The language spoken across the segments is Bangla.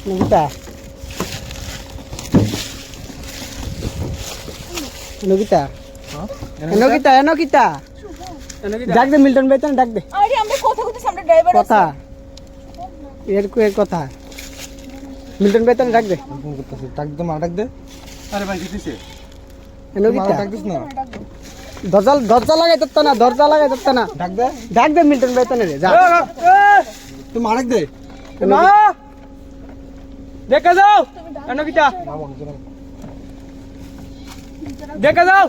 নকিতা নকিতা নকিতা নকিতা ডাক দে মিল্টন বেতন ডাক দে আরে আমরা কথা কইতেছি আমরা ড্রাইভার কথা এর কথা মিল্টন বেতন ডাক দে ফোন করতেছে ডাক দে মা ডাক দে আরে ভাই কি দিছে নকিতা ডাক দিস না দরজা লাগাই দত্তা না দরজা লাগাই দত্তা না ডাক দে মিল্টন বেতন রে যা তুই মা ডাক দে না দেখা যাও নকিতা দেখা যাও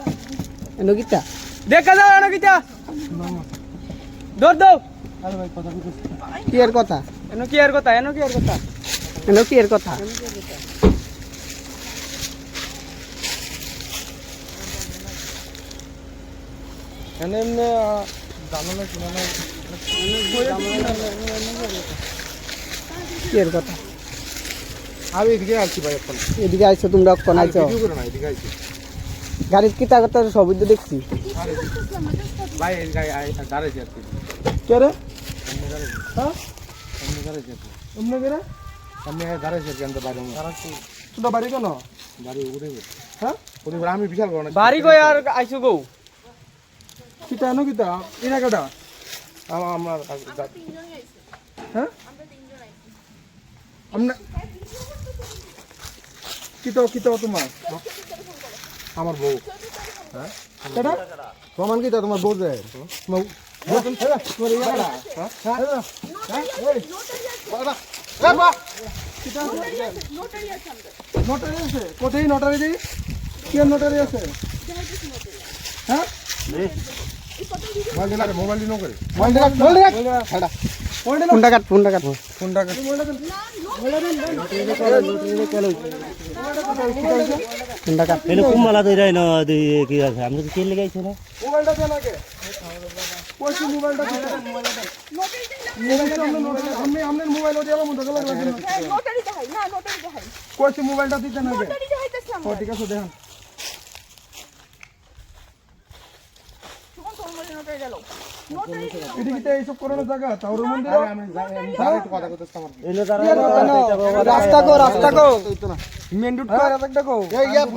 নকিতা দেখা যাও নকিতা দৌড় দাও আরে ভাই কথা কইতেছে কি এর কথা এনো কি আর কথা এনো কি আর কথা কি এর কথা এনে এমনি জানো না কিনা না কি এর কথা আমি এদিকে আসছি ভাই এখন এদিকে আইছো তোমরা কোন আইছো ভিডিও করে না এদিকে আসছি গাড়ির কি তাগত সবই তো দেখছি ভাই এই গাড়ি দাঁড়াইছে আর কি কে রে হ্যাঁ সামনে দাঁড়াইছে অন্য করে সামনে দাঁড়াইছে কি আমরা বাইরে তোরা বাড়ি কেন বাড়ি উড়ে হ্যাঁ ওরে আমি বিশাল বড় না বাড়ি কই আর আইছো গো কিতা নকিতা ইনা কাটা আমার হ্যাঁ আমরা কিতা তোমার আমার বউ হ্যাঁ কেডা প্রমাণ কি তা তোমার বউ যায় নোটারি আছে কোথায় নোটারি দিই কি নোটারি আছে হ্যাঁ মোবাইল দিন করে ফোনটা কাট ফোনটা কাট ফোনটা ফোনটা কাট এনে কুমালা তো এরাই না কি আছে আমরা তো তেল লাগাইছি না মোবাইলটা দেন আগে কইছি মোবাইলটা দিতে আমি আমনের মোবাইল ওটা আমার মধ্যে লাগা নোটারি দেখাই না নোটারি দেখাই কইছি মোবাইলটা দিতে না আগে নোটারি দেখাইতেছিলাম ও ঠিক আছে দেখেন কোন তোর মধ্যে নোটারি গেল নোটারি এদিকে এইসব করার জায়গা তাওর মন্দির আমি একটু কথা কইতেছ আমার এনে তারা রাস্তা কো মেন রোড কো রাস্তা কো মিডিয়াম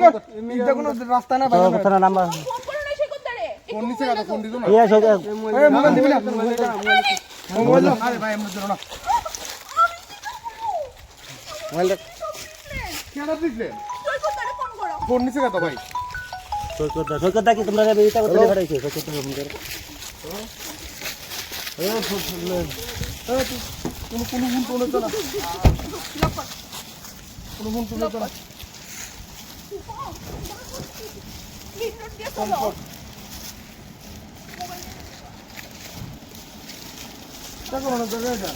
কো এটা কোনো রাস্তা না ভাই কথা না নাম্বার ফোন করে না সে কোত্তারে ফোন নিচে কথা ফোন দিছো না ইয়া সব মোবাইল দিবি না মোবাইল আরে ভাই এমনি ধরো না মোবাইল কেন দিছিলে তুই কোত্তারে ফোন করো ফোন নিচে কথা ভাই সৈকত কি তোমরা এটা করতে পারাইছো সৈকত ফোন করে কোনো ফোন তো না কোনো ফোন তো না লিডনোট দিয়ে চলো তা করো না জায়গা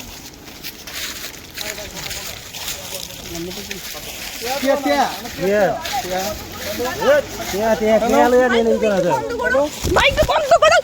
এটা ইয়া তে কে আলে নিয়ে নিতে আছে বন্ধ করো মাইক বন্ধ করো